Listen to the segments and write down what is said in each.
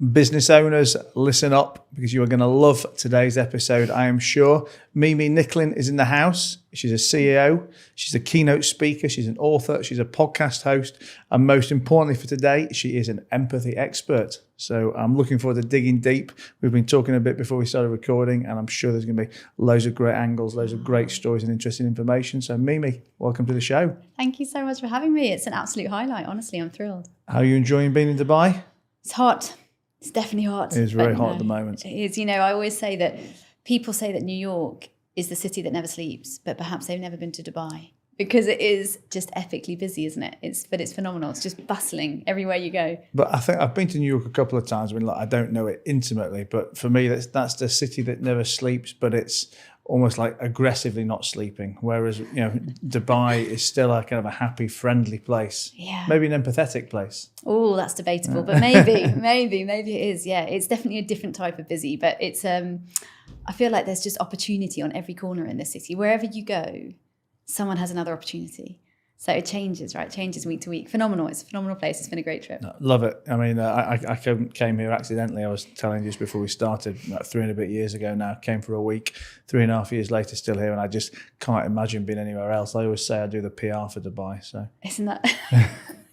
Business owners, listen up because you are going to love today's episode, I am sure. Mimi Nicklin is in the house. She's a CEO. She's a keynote speaker. She's an author. She's a podcast host. And most importantly for today, she is an empathy expert. So I'm looking forward to digging deep. We've been talking a bit before we started recording, and I'm sure there's going to be loads of great angles, loads of great stories and interesting information. So Mimi, welcome to the show. Thank you so much for having me. It's an absolute highlight. Honestly, I'm thrilled. How are you enjoying being in Dubai? It's hot. It's definitely hot. It is very hot at the moment. It is. You know, I always say that people say that New York is the city that never sleeps, but perhaps they've never been to Dubai because it is just epically busy, isn't it? It's phenomenal. It's just bustling everywhere you go. But I think I've been to New York a couple of times. I mean, I don't know it intimately, but for me, that's the city that never sleeps, but it's almost like aggressively not sleeping. Whereas, Dubai is still a kind of a happy, friendly place. Yeah. Maybe an empathetic place. Oh, that's debatable, but maybe it is. Yeah, it's definitely a different type of busy, but it's, I feel like there's just opportunity on every corner in the city. Wherever you go, someone has another opportunity. So it changes, right? It changes week to week. Phenomenal. It's a phenomenal place. It's been a great trip. Love it. I mean, I came here accidentally. I was telling you just before we started, like 3 and a bit years ago now. Came for a week, 3.5 years later, still here. And I just can't imagine being anywhere else. I always say I do the PR for Dubai. So isn't that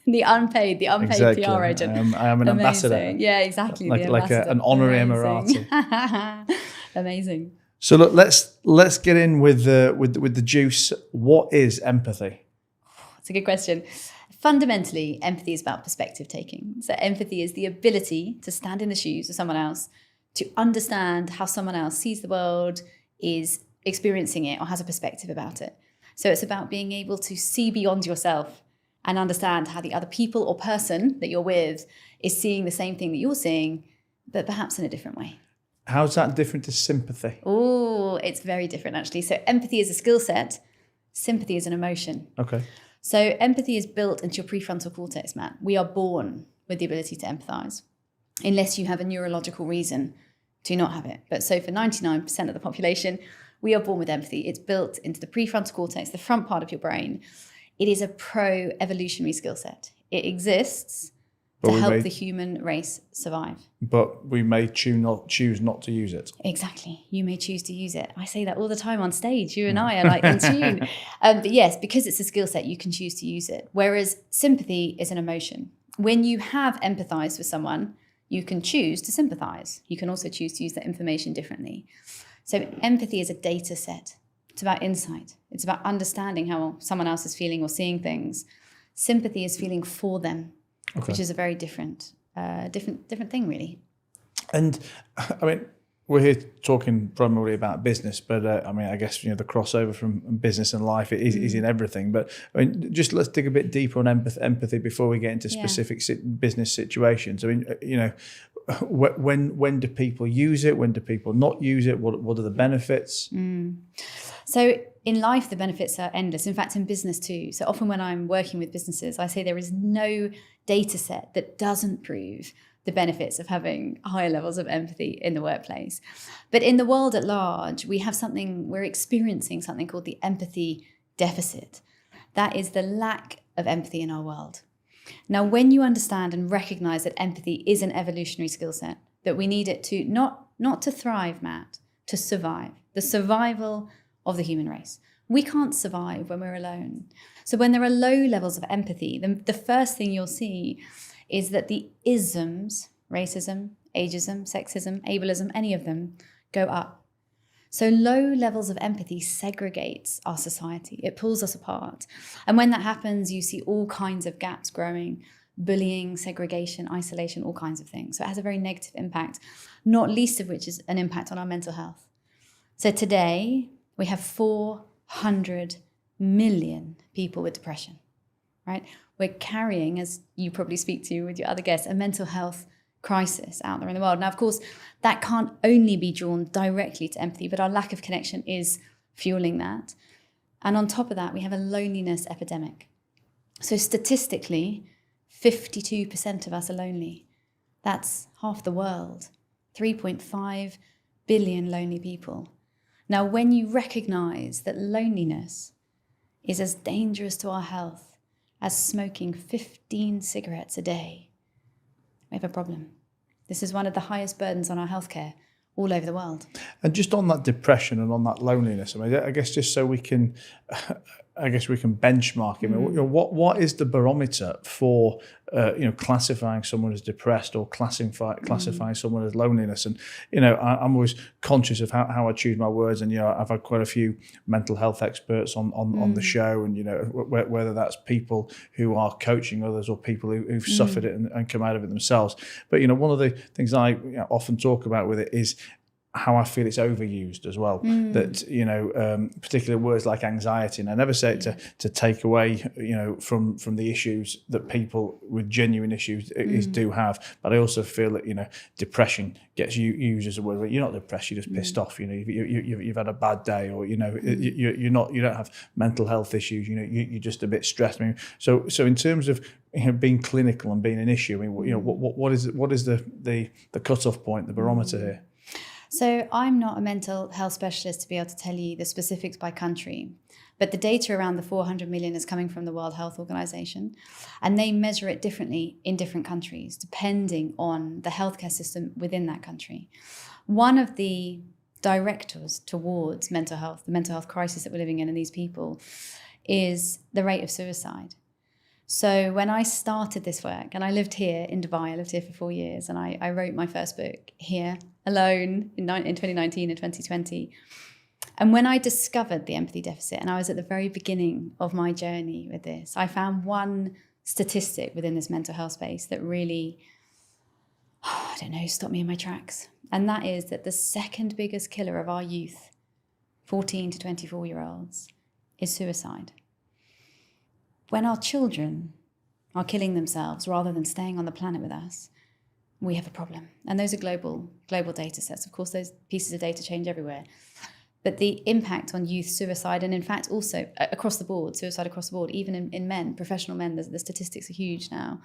the unpaid exactly. PR agent? I am an ambassador. Yeah, exactly. Like an honorary Emirati. Amazing. So look, let's get in with the juice. What is empathy? It's a good question. Fundamentally, empathy is about perspective taking. So empathy is the ability to stand in the shoes of someone else, to understand how someone else sees the world, is experiencing it, or has a perspective about it. So it's about being able to see beyond yourself and understand how the other people or person that you're with is seeing the same thing that you're seeing, but perhaps in a different way. How's that different to sympathy? Oh, it's very different, actually. So empathy is a skill set. Sympathy is an emotion. Okay. So empathy is built into your prefrontal cortex, Matt. We are born with the ability to empathize, unless you have a neurological reason to not have it. But so for 99% of the population, we are born with empathy. It's built into the prefrontal cortex, the front part of your brain. It is a pro-evolutionary skill set. It exists to help the human race survive. But we may choose not to use it. Exactly. You may choose to use it. I say that all the time on stage. You and I are like in tune. But yes, because it's a skill set, you can choose to use it. Whereas sympathy is an emotion. When you have empathized with someone, you can choose to sympathize. You can also choose to use that information differently. So empathy is a data set. It's about insight. It's about understanding how someone else is feeling or seeing things. Sympathy is feeling for them. Okay. Which is a very different thing, really. And I mean, we're here talking primarily about business, but I guess the crossover from business and life is in everything. But I mean, just let's dig a bit deeper on empathy before we get into specific business situations. I mean, when do people use it? When do people not use it? What are the benefits? So in life, the benefits are endless. In fact, in business too. So often when I'm working with businesses, I say there is no data set that doesn't prove the benefits of having higher levels of empathy in the workplace. But in the world at large, we're experiencing something called the empathy deficit. That is the lack of empathy in our world. Now, when you understand and recognize that empathy is an evolutionary skill set, that we need it to not to thrive, Matt, to survive, the survival of the human race. We can't survive when we're alone. So when there are low levels of empathy, the first thing you'll see is that the isms, racism, ageism, sexism, ableism, any of them, go up. So low levels of empathy segregates our society. It pulls us apart. And when that happens, you see all kinds of gaps growing, bullying, segregation, isolation, all kinds of things. So it has a very negative impact, not least of which is an impact on our mental health. So today, we have 400 million people with depression, right? We're carrying, as you probably speak to with your other guests, a mental health crisis out there in the world. Now, of course, that can't only be drawn directly to empathy, but our lack of connection is fueling that. And on top of that, we have a loneliness epidemic. So statistically, 52% of us are lonely. That's half the world, 3.5 billion lonely people. Now, when you recognize that loneliness is as dangerous to our health as smoking 15 cigarettes a day, we have a problem. This is one of the highest burdens on our healthcare all over the world. And just on that depression and on that loneliness, I mean, I guess just so we can, benchmark. I mean, what is the barometer for classifying someone as depressed or classifying someone as loneliness? And I'm always conscious of how I choose my words. And I've had quite a few mental health experts on the show, and whether that's people who are coaching others or people who've suffered it and come out of it themselves. But one of the things I often talk about with it is how I feel it's overused as well. That particular words like anxiety, and I never say it to take away from the issues that people with genuine issues do have, but I also feel that depression gets used as a word. Where you're not depressed, you're just pissed off. You've had a bad day, or you don't have mental health issues. You're just a bit stressed. I mean, so in terms of being clinical and being an issue, I mean, what is the cutoff point, the barometer here? So I'm not a mental health specialist to be able to tell you the specifics by country, but the data around the 400 million is coming from the World Health Organization, and they measure it differently in different countries depending on the healthcare system within that country. One of the directors towards mental health, the mental health crisis that we're living in and these people, is the rate of suicide. So when I started this work, and I lived here in Dubai, I lived here for 4 years, and I wrote my first book here alone in 2019 and 2020. And when I discovered the empathy deficit, and I was at the very beginning of my journey with this, I found one statistic within this mental health space that really, stopped me in my tracks. And that is that the second biggest killer of our youth, 14 to 24-year-olds, is suicide. When our children are killing themselves rather than staying on the planet with us, we have a problem. And those are global data sets. Of course, those pieces of data change everywhere. But the impact on youth suicide, and in fact also across the board, suicide across the board, even in men, professional men, the statistics are huge now.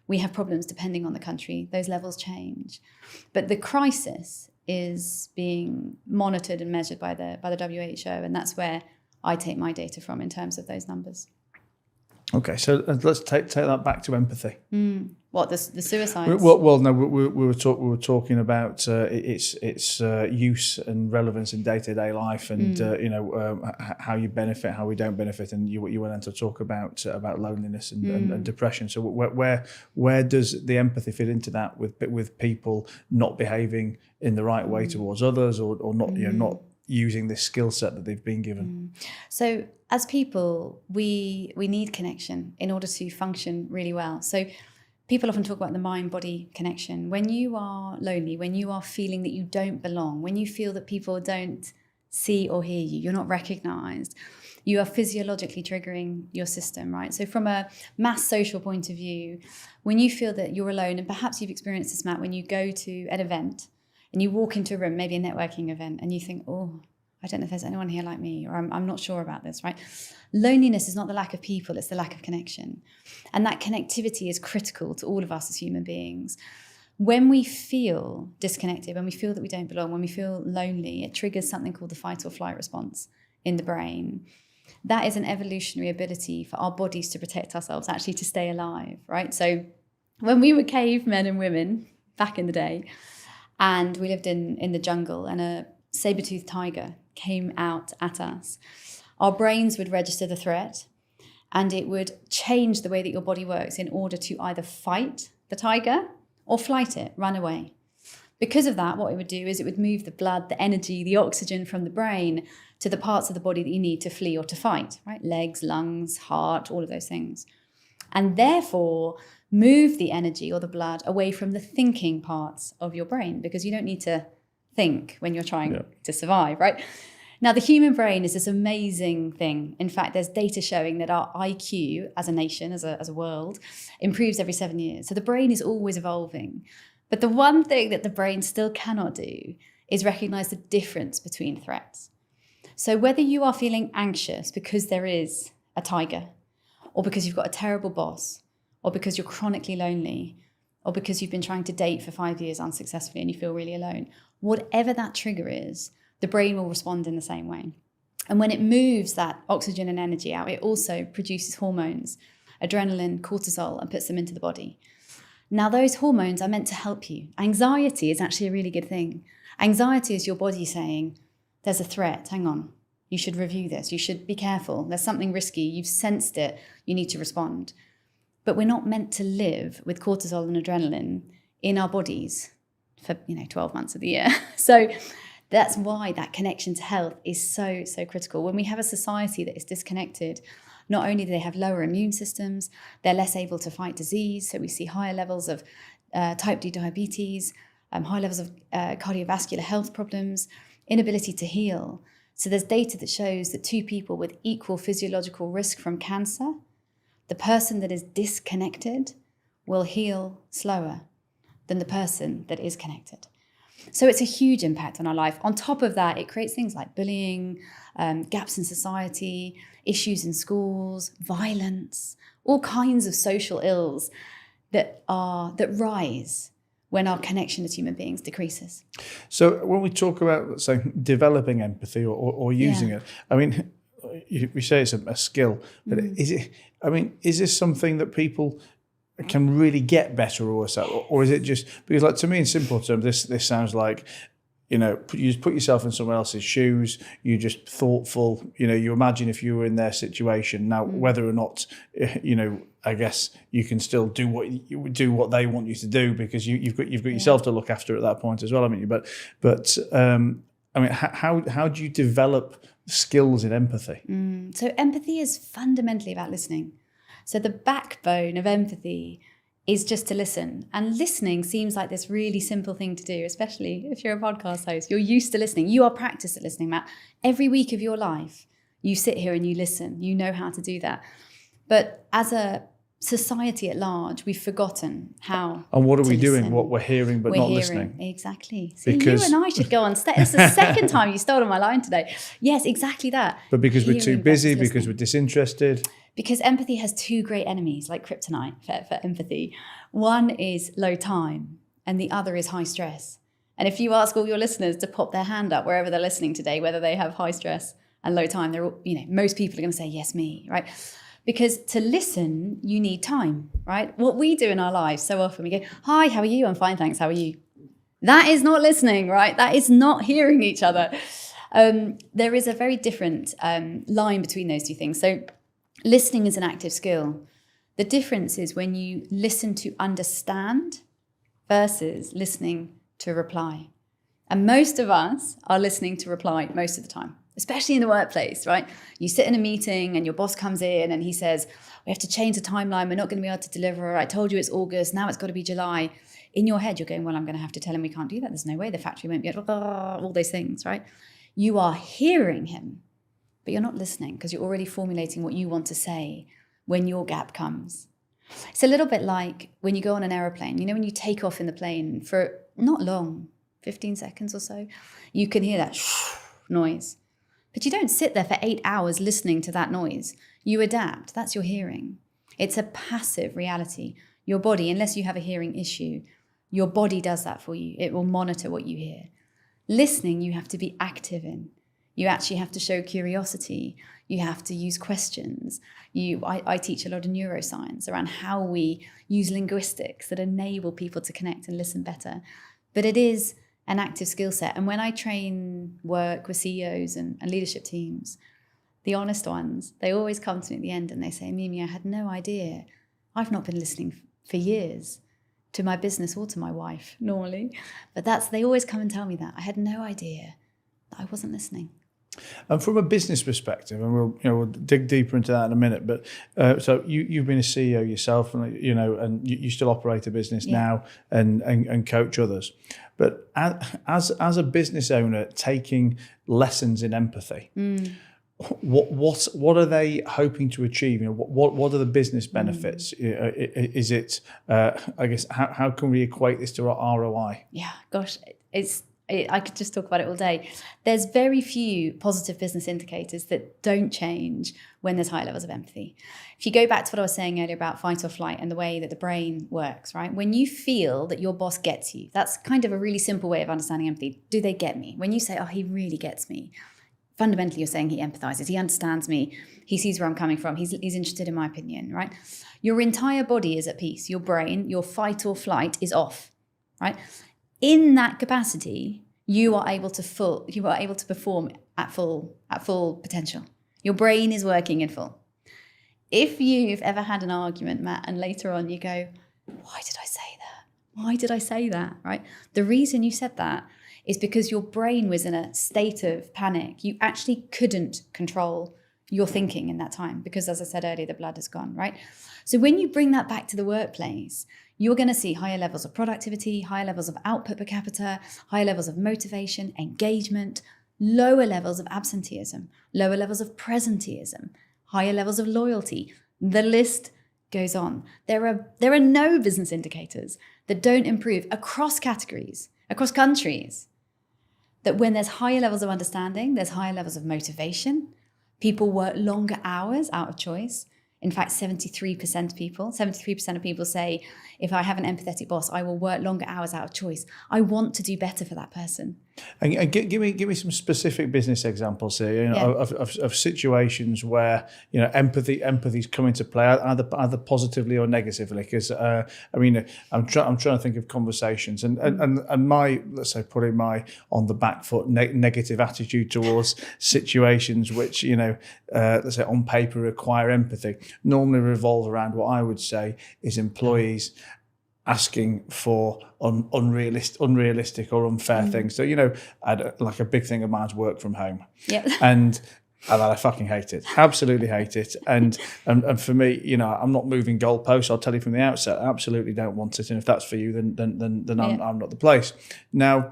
We have problems depending on the country. Those levels change. But the crisis is being monitored and measured by the WHO, and that's where I take my data from in terms of those numbers. Okay, so let's take that back to empathy. What, the suicides? Well, no, we were talking about its use and relevance in day-to-day life, and how you benefit, how we don't benefit, and you went on to talk about loneliness and depression. So where does the empathy fit into that with people not behaving in the right way towards others, or not not using this skill set that they've been given? So as people, we need connection in order to function really well. So people often talk about the mind-body connection. When you are lonely, when you are feeling that you don't belong, when you feel that people don't see or hear you, you're not recognized, you are physiologically triggering your system, right? So from a mass social point of view, when you feel that you're alone, and perhaps you've experienced this, Matt, when you go to an event and you walk into a room, maybe a networking event, and you think, oh, I don't know if there's anyone here like me, or I'm not sure about this, right? Loneliness is not the lack of people, it's the lack of connection. And that connectivity is critical to all of us as human beings. When we feel disconnected, when we feel that we don't belong, when we feel lonely, it triggers something called the fight or flight response in the brain. That is an evolutionary ability for our bodies to protect ourselves, actually to stay alive, right? So when we were cavemen and women back in the day, and we lived in the jungle, and a saber-toothed tiger came out at us, our brains would register the threat, and it would change the way that your body works in order to either fight the tiger or flight it, run away. Because of that, what it would do is it would move the blood, the energy, the oxygen from the brain to the parts of the body that you need to flee or to fight, right? Legs, lungs, heart, all of those things. And therefore, move the energy or the blood away from the thinking parts of your brain, because you don't need to think when you're trying to survive, right? Now, the human brain is this amazing thing. In fact, there's data showing that our IQ as a nation, as a world, improves every 7 years. So the brain is always evolving. But the one thing that the brain still cannot do is recognize the difference between threats. So whether you are feeling anxious because there is a tiger, or because you've got a terrible boss, or because you're chronically lonely, or because you've been trying to date for 5 years unsuccessfully and you feel really alone, whatever that trigger is, the brain will respond in the same way. And when it moves that oxygen and energy out, it also produces hormones, adrenaline, cortisol, and puts them into the body. Now, those hormones are meant to help you. Anxiety is actually a really good thing. Anxiety is your body saying, there's a threat, hang on, you should review this, you should be careful, there's something risky, you've sensed it, you need to respond. But we're not meant to live with cortisol and adrenaline in our bodies for 12 months of the year. So that's why that connection to health is so, so critical. When we have a society that is disconnected, not only do they have lower immune systems, they're less able to fight disease. So we see higher levels of type 2 diabetes, high levels of cardiovascular health problems, inability to heal. So there's data that shows that two people with equal physiological risk from cancer, the person that is disconnected will heal slower than the person that is connected. So it's a huge impact on our life. On top of that, it creates things like bullying, gaps in society, issues in schools, violence, all kinds of social ills that rise when our connection as human beings decreases. So when we talk about, let's say, developing empathy or using it, I mean, we say it's a skill, but is this something that people can really get better, or is it just, because like to me in simple terms, this sounds like, you just put yourself in someone else's shoes, you're just thoughtful, you imagine if you were in their situation. Now, whether or not, I guess you can still do what they want you to do, because you've got yourself to look after at that point as well, haven't you? But how do you develop skills in empathy? So empathy is fundamentally about listening. So the backbone of empathy is just to listen. And listening seems like this really simple thing to do, especially if you're a podcast host. You're used to listening. You are practiced at listening, Matt. Every week of your life, you sit here and you listen. You know how to do that. But as a society at large, we've forgotten how. And what are we listen. doing? What we're hearing, but not listening. Exactly. See, you and I should go on stage. It's the second time you stole my line today. Yes, exactly that. But because we're too busy, because we're disinterested. Because empathy has two great enemies, like kryptonite for empathy. One is low time, and the other is high stress. And if you ask all your listeners to pop their hand up wherever they're listening today, whether they have high stress and low time, they're all, most people are going to say, yes, me, right? Because to listen, you need time, right? What we do in our lives so often, we go, hi, how are you? I'm fine, thanks. How are you? That is not listening, right? That is not hearing each other. There is a very different line between those two things. So listening is an active skill. The difference is when you listen to understand versus listening to reply. And most of us are listening to reply most of the time, especially in the workplace, right? You sit in a meeting and your boss comes in and he says, we have to change the timeline. We're not going to be able to deliver. I told you it's August. Now it's got to be July. In your head, you're going, well, I'm going to have to tell him we can't do that. There's no way. The factory won't be able to, all those things, right? You are hearing him, but you're not listening because you're already formulating what you want to say when your gap comes. It's a little bit like when you go on an aeroplane, when you take off in the plane for not long, 15 seconds or so, you can hear that noise. But you don't sit there for 8 hours listening to that noise. You adapt. That's your hearing. It's a passive reality. Your body, unless you have a hearing issue, your body does that for you. It will monitor what you hear. Listening, you have to be active in. You actually have to show curiosity. You have to use questions. I teach a lot of neuroscience around how we use linguistics that enable people to connect and listen better. But it is an active skill set. And when I work with CEOs and leadership teams, the honest ones, they always come to me at the end and they say, Mimi, I had no idea. I've not been listening for years to my business or to my wife normally. But they always come and tell me that. I had no idea that I wasn't listening. And from a business perspective, and we'll dig deeper into that in a minute. But so you've been a CEO yourself, and and you still operate a business now and coach others. But as a business owner, taking lessons in empathy, what are they hoping to achieve? What are the business benefits? Is it I guess how can we equate this to ROI? Yeah, gosh, I could just talk about it all day. There's very few positive business indicators that don't change when there's high levels of empathy. If you go back to what I was saying earlier about fight or flight and the way that the brain works, right? When you feel that your boss gets you, that's kind of a really simple way of understanding empathy. Do they get me? When you say, oh, he really gets me, fundamentally you're saying he empathizes, he understands me, he sees where I'm coming from, he's interested in my opinion, right? Your entire body is at peace. Your brain, your fight or flight is off, right? In that capacity, you are able to perform at full potential. Your brain is working in full. If you've ever had an argument, Matt, and later on you go, why did I say that? Why did I say that, right? The reason you said that is because your brain was in a state of panic. You actually couldn't control your thinking in that time because, as I said earlier, the blood is gone, right? So when you bring that back to the workplace, you're going to see higher levels of productivity, higher levels of output per capita, higher levels of motivation, engagement, lower levels of absenteeism, lower levels of presenteeism, higher levels of loyalty. The list goes on. There are no business indicators that don't improve across categories, across countries, that when there's higher levels of understanding, there's higher levels of motivation. People work longer hours out of choice. In fact, 73% of people say, if I have an empathetic boss, I will work longer hours out of choice. I want to do better for that person. And give me some specific business examples here, of situations where empathy's come into play, either positively or negatively. Because I'm trying to think of conversations and my, let's say, putting my on the back foot negative attitude towards situations which let's say on paper require empathy normally revolve around what I would say is employees asking for unrealistic or unfair things. So, like a big thing of mine's work from home. Yeah. And I fucking hate it. Absolutely hate it. And for me, I'm not moving goalposts. I'll tell you from the outset, I absolutely don't want it. And if that's for you, then I'm not the place. Now,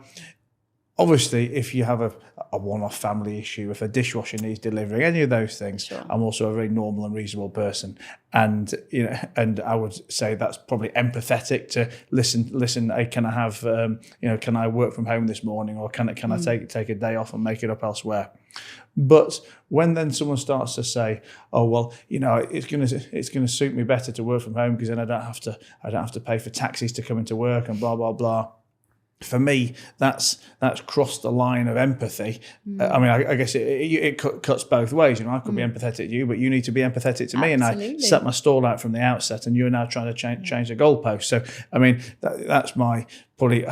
obviously, if you have a one-off family issue, if a dishwasher needs delivering, any of those things, sure. I'm also a very normal and reasonable person, and and I would say that's probably empathetic to listen. Hey, can I have can I work from home this morning, or can I take a day off and make it up elsewhere? But when then someone starts to say, "Oh well, it's gonna suit me better to work from home because then I don't have to pay for taxis to come into work and blah blah blah." For me, that's crossed the line of empathy. I guess it cuts both ways. I could be empathetic to you, but you need to be empathetic to me. Absolutely. And I set my stall out from the outset, and you're now trying to change the goalpost. So, that's my probably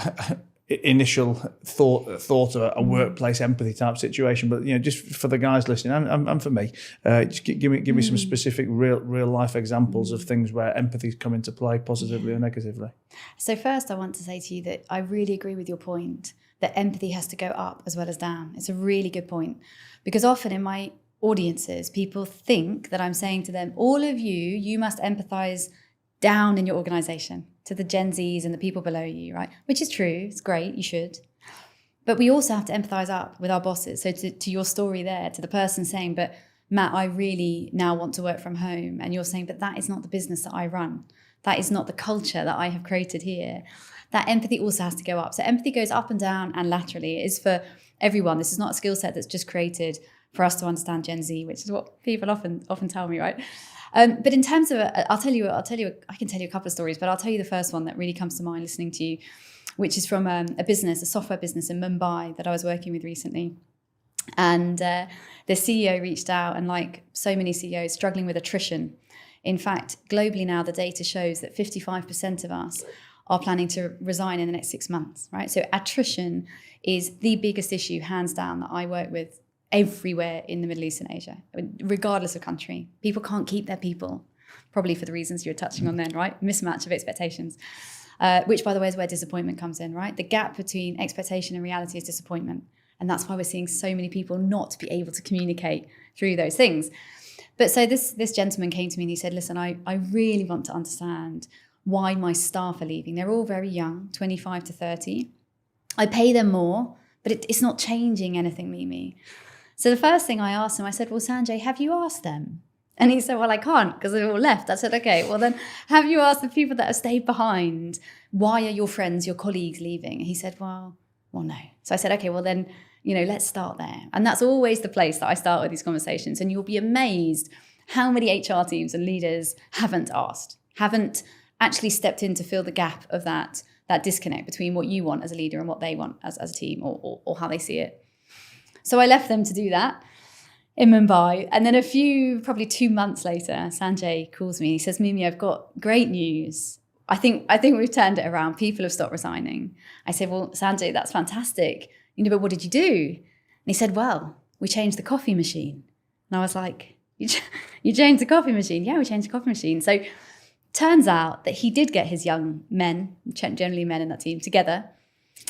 initial thought of a workplace empathy type situation. But just for the guys listening, and for me, just give me some specific real life examples of things where empathy's come into play positively or negatively. So first, I want to say to you that I really agree with your point that empathy has to go up as well as down. It's a really good point, because often in my audiences, people think that I'm saying to them, all of you must empathize down in your organization to the Gen Zs and the people below you, right? Which is true. It's great. You should. But we also have to empathize up with our bosses. So to your story there, to the person saying, but Matt, I really now want to work from home. And you're saying, but that is not the business that I run. That is not the culture that I have created here. That empathy also has to go up. So empathy goes up and down and laterally. It is for everyone. This is not a skill set that's just created for us to understand Gen Z, which is what people often tell me, right? But in terms of, I can tell you a couple of stories, but I'll tell you the first one that really comes to mind listening to you, which is from a software business in Mumbai that I was working with recently. And the CEO reached out, and like so many CEOs, struggling with attrition. In fact, globally now, the data shows that 55% of us are planning to resign in the next 6 months, right? So attrition is the biggest issue, hands down, that I work with everywhere in the Middle East and Asia, regardless of country. People can't keep their people, probably for the reasons you're touching on then, right? Mismatch of expectations, which, by the way, is where disappointment comes in, right? The gap between expectation and reality is disappointment. And that's why we're seeing so many people not be able to communicate through those things. But so this gentleman came to me and he said, listen, I really want to understand why my staff are leaving. They're all very young, 25 to 30. I pay them more, but it's not changing anything, Mimi. So the first thing I asked him, I said, well, Sanjay, have you asked them? And he said, well, I can't because they've all left. I said, okay, well then have you asked the people that have stayed behind, why are your friends, your colleagues leaving? And he said, well, no. So I said, okay, well then, let's start there. And that's always the place that I start with these conversations. And you'll be amazed how many HR teams and leaders haven't asked, haven't actually stepped in to fill the gap of that disconnect between what you want as a leader and what they want as a team or how they see it. So I left them to do that. in Mumbai. And then probably 2 months later, Sanjay calls me. He says, Mimi, I've got great news. I think we've turned it around. People have stopped resigning. I said, well, Sanjay, that's fantastic. But what did you do? And he said, well, we changed the coffee machine. And I was like, you changed the coffee machine? Yeah, we changed the coffee machine. So turns out that he did get his young men, generally men in that team, together.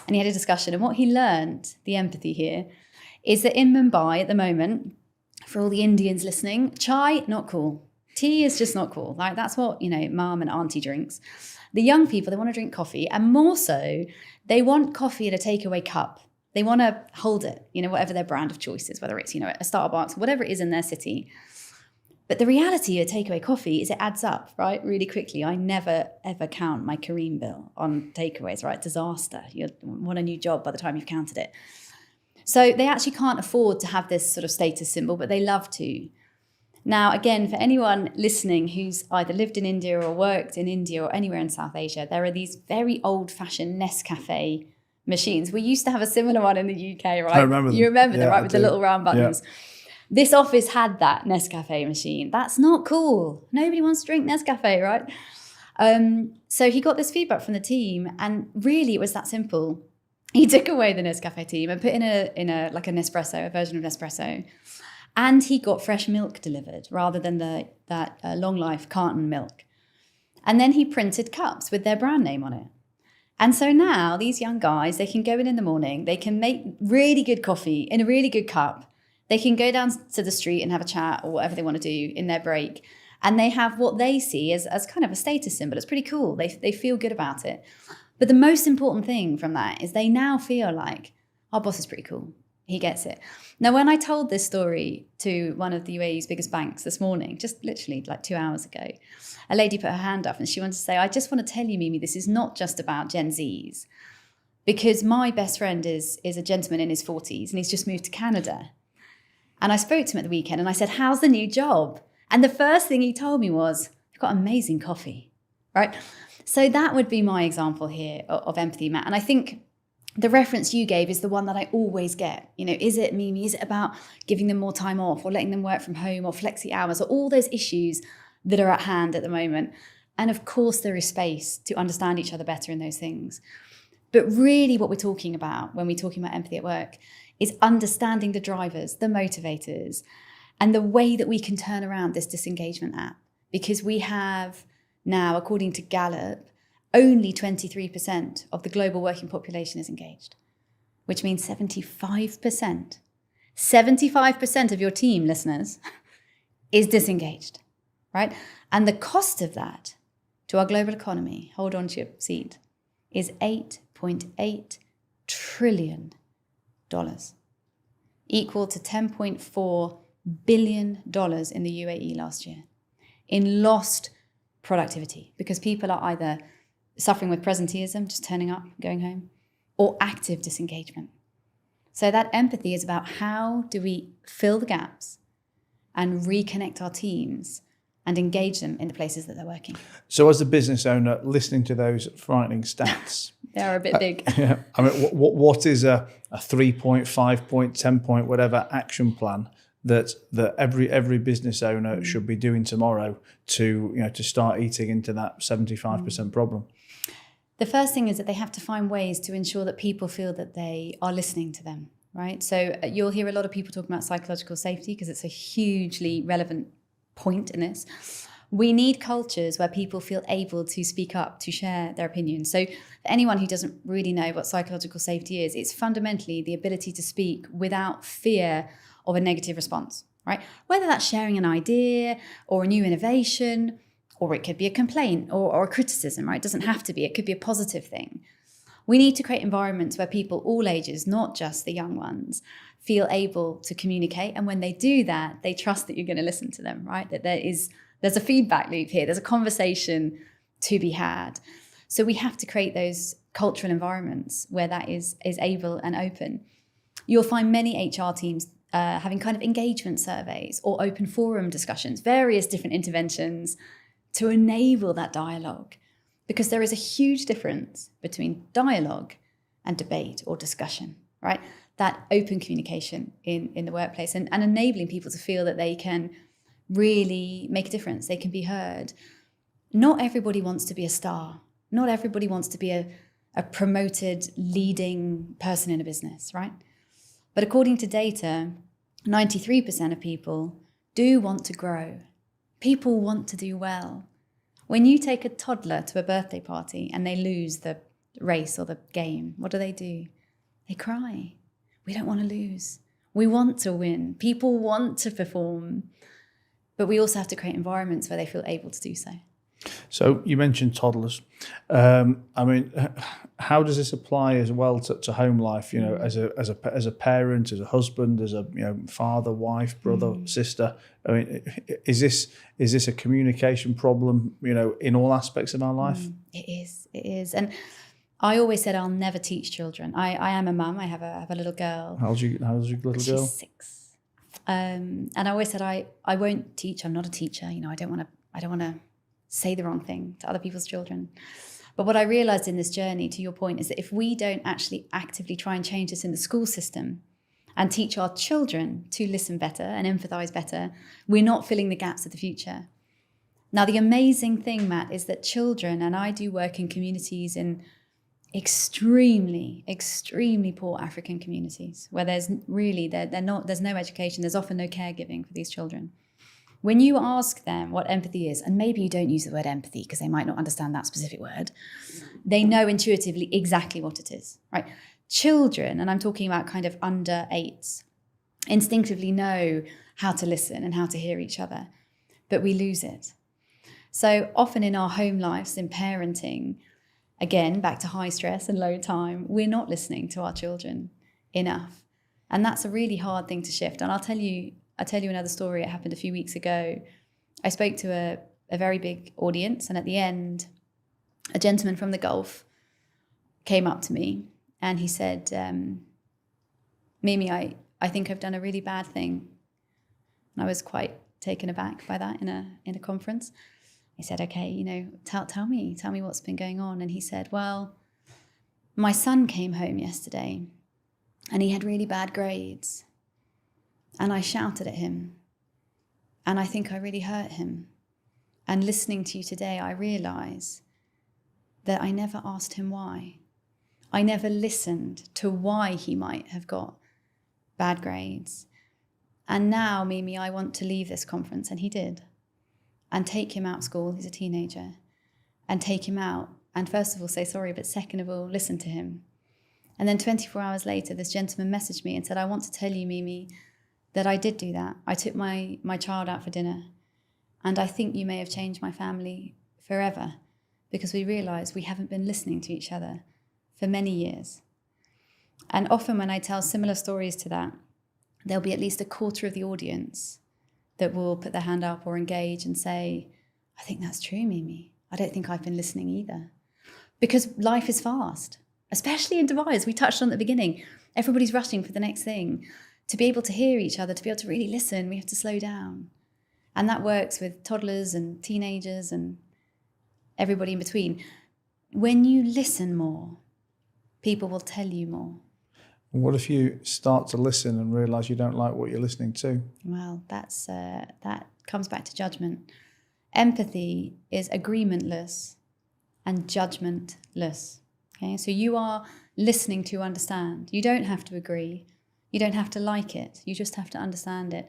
And he had a discussion. And what he learned, the empathy here, is that in Mumbai at the moment, for all the Indians listening, chai, not cool. Tea is just not cool. Like that's what, mom and auntie drinks. The young people, they want to drink coffee. And more so, they want coffee in a takeaway cup. They want to hold it, whatever their brand of choice is, whether it's, a Starbucks, whatever it is in their city. But the reality of takeaway coffee is it adds up, right? Really quickly. I never, ever count my Kareem bill on takeaways, right? Disaster. You want a new job by the time you've counted it. So they actually can't afford to have this sort of status symbol, but they love to. Now, again, for anyone listening who's either lived in India or worked in India or anywhere in South Asia, there are these very old-fashioned Nescafe machines. We used to have a similar one in the UK, right? I remember them. You remember them, right? With the little round buttons. Yeah. This office had that Nescafe machine. That's not cool. Nobody wants to drink Nescafe, right? So he got this feedback from the team, and really it was that simple. He took away the Nescafe team and put in a like an espresso, a version of Nespresso. And he got fresh milk delivered rather than that long life carton milk. And then he printed cups with their brand name on it. And so now these young guys, they can go in the morning, they can make really good coffee in a really good cup. They can go down to the street and have a chat or whatever they want to do in their break. And they have what they see as kind of a status symbol. It's pretty cool. They feel good about it. But the most important thing from that is they now feel like, our boss is pretty cool. He gets it. Now, when I told this story to one of the UAE's biggest banks this morning, just literally like 2 hours ago, a lady put her hand up and she wanted to say, I just want to tell you, Mimi, this is not just about Gen Zs. Because my best friend is a gentleman in his 40s and he's just moved to Canada. And I spoke to him at the weekend and I said, how's the new job? And the first thing he told me was, I've got amazing coffee, right? So that would be my example here of empathy, Matt. And I think the reference you gave is the one that I always get. Is it, Mimi, is it about giving them more time off or letting them work from home or flexi hours or all those issues that are at hand at the moment? And of course, there is space to understand each other better in those things. But really what we're talking about when we're talking about empathy at work is understanding the drivers, the motivators, and the way that we can turn around this disengagement app. Because we have now, according to Gallup, only 23% of the global working population is engaged, which means 75% of your team, listeners, is disengaged, right? And the cost of that to our global economy, hold on to your seat, is $8.8 trillion, equal to $10.4 billion in the UAE last year in lost productivity, because people are either suffering with presenteeism, just turning up, going home, or active disengagement. So that empathy is about how do we fill the gaps and reconnect our teams and engage them in the places that they're working. So as a business owner, listening to those frightening stats, they are a bit big. Yeah, I mean, what is a 3-point, 5-point, 10-point, whatever action plan that every business owner should be doing tomorrow to start eating into that 75% problem? The first thing is that they have to find ways to ensure that people feel that they are listening to them, right? So you'll hear a lot of people talking about psychological safety because it's a hugely relevant point in this. We need cultures where people feel able to speak up, to share their opinions. So for anyone who doesn't really know what psychological safety is, it's fundamentally the ability to speak without fear of a negative response, right? Whether that's sharing an idea or a new innovation, or it could be a complaint or a criticism, right? It doesn't have to be. It could be a positive thing. We need to create environments where people, all ages, not just the young ones, feel able to communicate. And when they do that, they trust that you're going to listen to them, right? That there's a feedback loop here. There's a conversation to be had. So we have to create those cultural environments where that is able and open. You'll find many HR teams having kind of engagement surveys or open forum discussions, various different interventions to enable that dialogue, because there is a huge difference between dialogue and debate or discussion, right? That open communication in the workplace and enabling people to feel that they can really make a difference. They can be heard. Not everybody wants to be a star. Not everybody wants to be a promoted leading person in a business, right? But according to data, 93% of people do want to grow. People want to do well. When you take a toddler to a birthday party and they lose the race or the game, what do? They cry. We don't want to lose. We want to win. People want to perform. But we also have to create environments where they feel able to do so. So you mentioned toddlers. I mean, how does this apply as well to home life? You know, as a parent, as a husband, as a father, wife, brother, sister. I mean, is this a communication problem? You know, in all aspects of our life. It is, and I always said I'll never teach children. I am a mum. I have a little girl. How's your little girl? She's 6. And I always said I won't teach. I'm not a teacher. You know, I don't want to say the wrong thing to other people's children. But what I realized in this journey, to your point, is that if we don't actually actively try and change this in the school system and teach our children to listen better and empathize better, we're not filling the gaps of the future. Now, the amazing thing, Matt, is that children, and I do work in communities in extremely, extremely poor African communities where there's no education, there's often no caregiving for these children. When you ask them what empathy is, and maybe you don't use the word empathy because they might not understand that specific word, they know intuitively exactly what it is, right? Children, and I'm talking about kind of under 8s, instinctively know how to listen and how to hear each other, but we lose it. So often in our home lives, in parenting, again, back to high stress and low time, we're not listening to our children enough. And that's a really hard thing to shift. And I'll tell you another story. It happened a few weeks ago. I spoke to a very big audience, and at the end, a gentleman from the Gulf came up to me and he said, Mimi, I think I've done a really bad thing. And I was quite taken aback by that in a conference. I said, okay, you know, tell me what's been going on. And he said, well, my son came home yesterday and he had really bad grades. And I shouted at him. And I think I really hurt him. And listening to you today, I realize that I never asked him why. I never listened to why he might have got bad grades. And now, Mimi, I want to leave this conference. And he did. And take him out of school, he's a teenager, and take him out. And first of all, say sorry, but second of all, listen to him. And then 24 hours later, this gentleman messaged me and said, I want to tell you, Mimi, that I did do that. I took my child out for dinner. And I think you may have changed my family forever because we realized we haven't been listening to each other for many years. And often when I tell similar stories to that, there'll be at least a quarter of the audience that will put their hand up or engage and say, I think that's true, Mimi. I don't think I've been listening either. Because life is fast, especially in Dubai, as we touched on at the beginning. Everybody's rushing for the next thing. To be able to hear each other, to be able to really listen, we have to slow down. And that works with toddlers and teenagers and everybody in between. When you listen more, people will tell you more. What if you start to listen and realise you don't like what you're listening to? Well, that comes back to judgment. Empathy is agreementless and judgmentless. Okay, so you are listening to understand. You don't have to agree. You don't have to like it. You just have to understand it.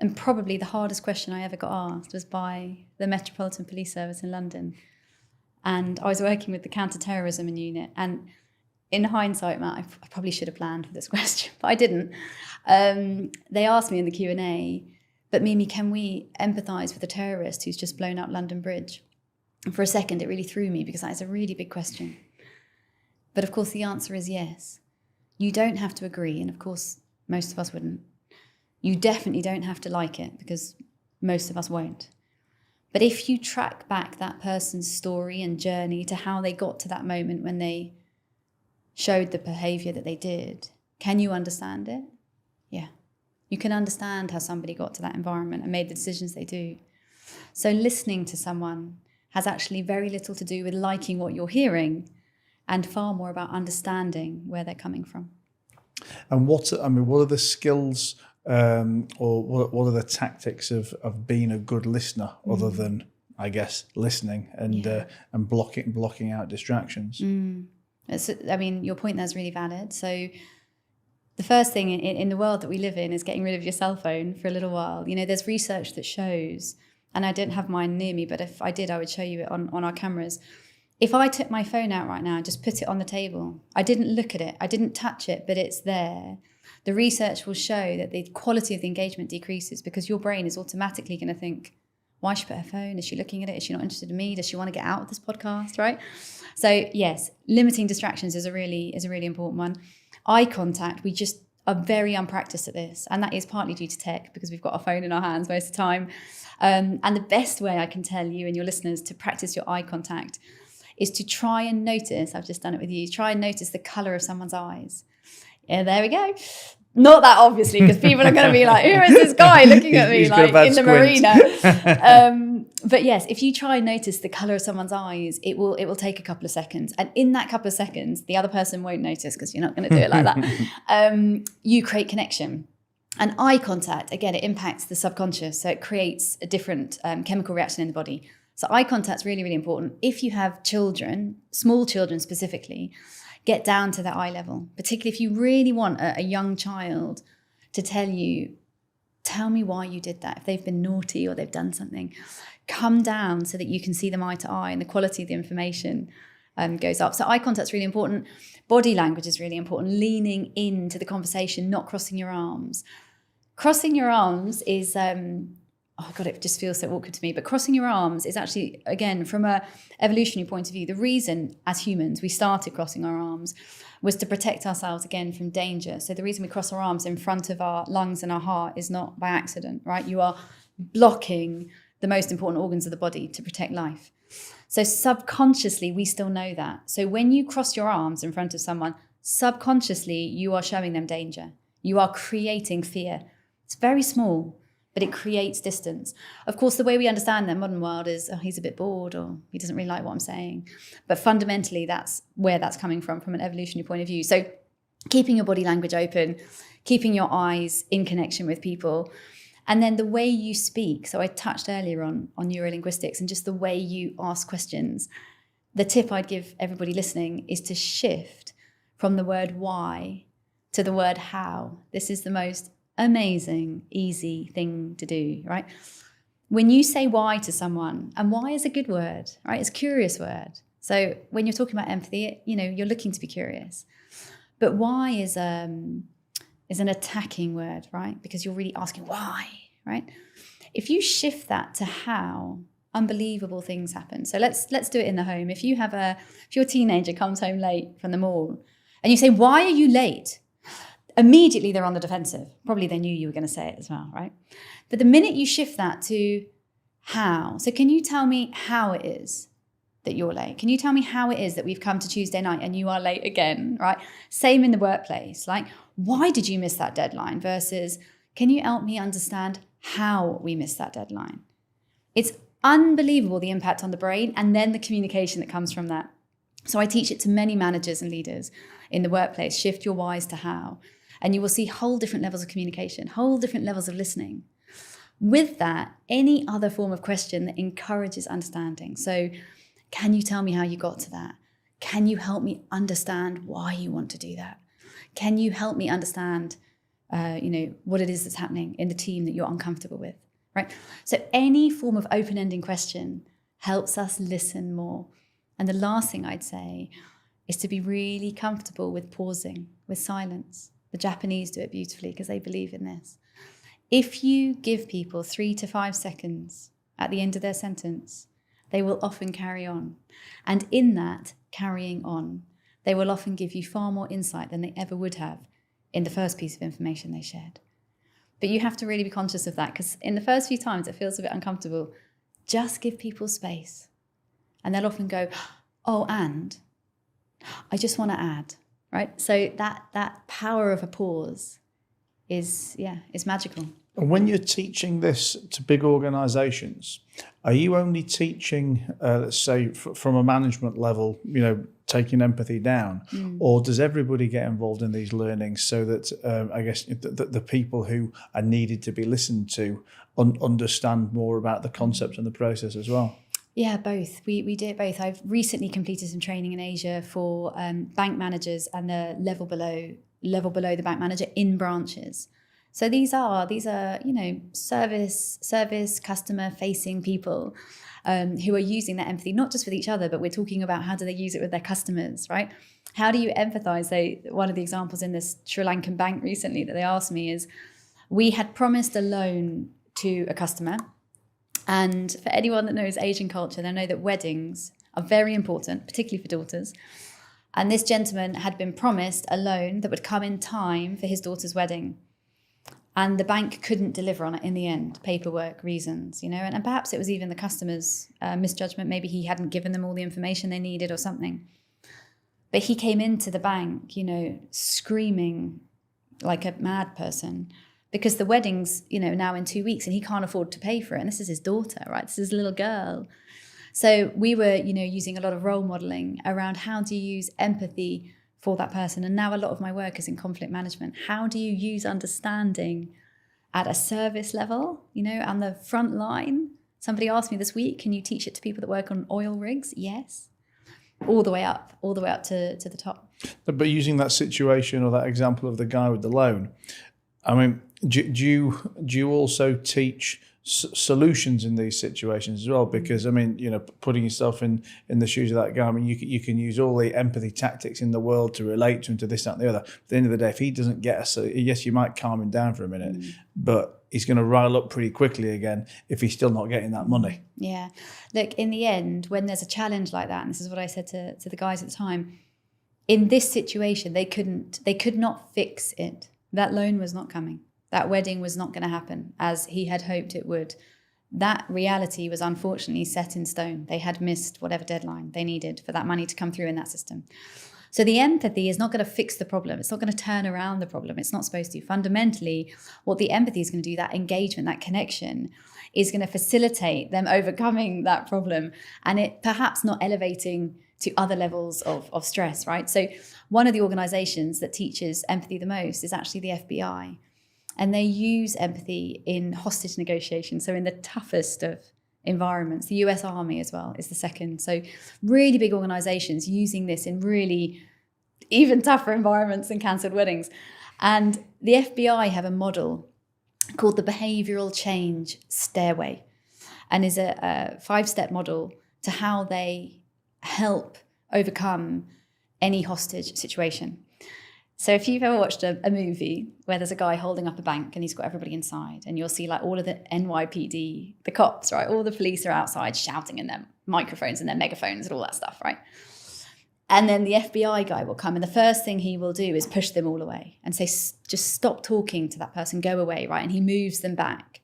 And probably the hardest question I ever got asked was by the Metropolitan Police Service in London. And I was working with the counter-terrorism unit. And in hindsight, Matt, I probably should have planned for this question, but I didn't. They asked me in the Q&A, but Mimi, can we empathise with a terrorist who's just blown up London Bridge? And for a second, it really threw me because that is a really big question. But of course, the answer is yes. You don't have to agree, and of course, most of us wouldn't. You definitely don't have to like it because most of us won't. But if you track back that person's story and journey to how they got to that moment when they showed the behaviour that they did, can you understand it? Yeah. You can understand how somebody got to that environment and made the decisions they do. So listening to someone has actually very little to do with liking what you're hearing and far more about understanding where they're coming from. And what are the skills or what are the tactics of being a good listener other than, I guess, listening and blocking out distractions? Your point there is really valid. So the first thing in the world that we live in is getting rid of your cell phone for a little while. There's research that shows, and I don't have mine near me, but if I did, I would show you it on our cameras. If I took my phone out right now and just put it on the table, I didn't look at it, I didn't touch it, but it's there. The research will show that the quality of the engagement decreases because your brain is automatically going to think, why should she put her phone? Is she looking at it? Is she not interested in me? Does she want to get out of this podcast, right? So yes, limiting distractions is a really important one. Eye contact, we just are very unpracticed at this. And that is partly due to tech because we've got our phone in our hands most of the time. And the best way I can tell you and your listeners to practice your eye contact is to try and notice, I've just done it with you, try and notice the colour of someone's eyes. Yeah, there we go. Not that obviously, because people are going to be like, who is this guy looking at me like in the marina? But yes, if you try and notice the colour of someone's eyes, it will take a couple of seconds. And in that couple of seconds, the other person won't notice because you're not going to do it like that. You create connection. And eye contact, again, it impacts the subconscious. So it creates a different chemical reaction in the body. So eye contact is really, really important. If you have children, small children specifically, get down to their eye level, particularly if you really want a young child to tell me why you did that. If they've been naughty or they've done something, come down so that you can see them eye to eye and the quality of the information goes up. So eye contact is really important. Body language is really important. Leaning into the conversation, not crossing your arms. Crossing your arms is... oh God, it just feels so awkward to me. But crossing your arms is actually, again, from a evolutionary point of view, the reason as humans we started crossing our arms was to protect ourselves again from danger. So the reason we cross our arms in front of our lungs and our heart is not by accident, right? You are blocking the most important organs of the body to protect life. So subconsciously, we still know that. So when you cross your arms in front of someone, subconsciously, you are showing them danger. You are creating fear. It's very small, but it creates distance. Of course, the way we understand the modern world is, oh, he's a bit bored or he doesn't really like what I'm saying. But fundamentally, that's where that's coming from an evolutionary point of view. So keeping your body language open, keeping your eyes in connection with people, and then the way you speak. So I touched earlier on neurolinguistics and just the way you ask questions. The tip I'd give everybody listening is to shift from the word why to the word how. This is the most amazing, easy thing to do, right? When you say why to someone, and why is a good word, right? It's a curious word. So when you're talking about empathy, you're looking to be curious. But why is an attacking word, right? Because you're really asking why, right? If you shift that to how, unbelievable things happen. So let's do it in the home. If your teenager comes home late from the mall and you say, why are you late? Immediately they're on the defensive. Probably they knew you were going to say it as well, right? But the minute you shift that to how, so can you tell me how it is that you're late? Can you tell me how it is that we've come to Tuesday night and you are late again, right? Same in the workplace. Like, why did you miss that deadline versus can you help me understand how we missed that deadline? It's unbelievable the impact on the brain and then the communication that comes from that. So I teach it to many managers and leaders in the workplace. Shift your whys to how. And you will see whole different levels of communication, whole different levels of listening. With that, any other form of question that encourages understanding. So can you tell me how you got to that? Can you help me understand why you want to do that? Can you help me understand, what it is that's happening in the team that you're uncomfortable with, right? So any form of open-ending question helps us listen more. And the last thing I'd say is to be really comfortable with pausing, with silence. The Japanese do it beautifully because they believe in this. If you give people 3 to 5 seconds at the end of their sentence, they will often carry on. And in that carrying on, they will often give you far more insight than they ever would have in the first piece of information they shared. But you have to really be conscious of that because in the first few times it feels a bit uncomfortable. Just give people space. And they'll often go, oh, and I just want to add. Right, so that power of a pause is magical. And when you're teaching this to big organizations, are you only teaching, let's say, from a management level, taking empathy down, or does everybody get involved in these learnings so that, I guess, the people who are needed to be listened to understand more about the concept and the process as well? Yeah, both. We do it both. I've recently completed some training in Asia for bank managers and the level below the bank manager in branches. So these are service customer facing people who are using that empathy not just with each other, but we're talking about how do they use it with their customers, right? How do you empathize? One of the examples in this Sri Lankan bank recently that they asked me is, we had promised a loan to a customer. And for anyone that knows Asian culture, they'll know that weddings are very important, particularly for daughters. And this gentleman had been promised a loan that would come in time for his daughter's wedding. And the bank couldn't deliver on it in the end, paperwork reasons, and perhaps it was even the customer's misjudgment. Maybe he hadn't given them all the information they needed or something. But he came into the bank, screaming like a mad person, because the wedding's, now in 2 weeks and he can't afford to pay for it. And this is his daughter, right? This is a little girl. So we were, using a lot of role modeling around how do you use empathy for that person. And now a lot of my work is in conflict management. How do you use understanding at a service level, on the front line? Somebody asked me this week, can you teach it to people that work on oil rigs? Yes. All the way up to the top. But using that situation or that example of the guy with the loan, I mean, do you also teach solutions in these situations as well? Because putting yourself in the shoes of that guy, you can use all the empathy tactics in the world to relate to him, to this, that, and the other. At the end of the day, if he doesn't get us, yes, you might calm him down for a minute, but he's going to rile up pretty quickly again if he's still not getting that money. Yeah, look, in the end, when there's a challenge like that, and this is what I said to the guys at the time, in this situation, they could not fix it. That loan was not coming. That wedding was not going to happen as he had hoped it would. That reality was unfortunately set in stone. They had missed whatever deadline they needed for that money to come through in that system. So the empathy is not going to fix the problem. It's not going to turn around the problem. It's not supposed to. Fundamentally, what the empathy is going to do, that engagement, that connection, is going to facilitate them overcoming that problem, and it perhaps not elevating to other levels of stress, right? So one of the organizations that teaches empathy the most is actually the FBI. And they use empathy in hostage negotiations. So in the toughest of environments, the US Army as well is the second. So really big organizations using this in really even tougher environments than cancelled weddings. And the FBI have a model called the Behavioral Change Stairway, and is a 5-step model to how they help overcome any hostage situation. So if you've ever watched a movie where there's a guy holding up a bank and he's got everybody inside, and you'll see like all of the NYPD, the cops, right? All the police are outside shouting in their microphones and their megaphones and all that stuff, right? And then the FBI guy will come, and the first thing he will do is push them all away and say, just stop talking to that person, go away, right? And he moves them back.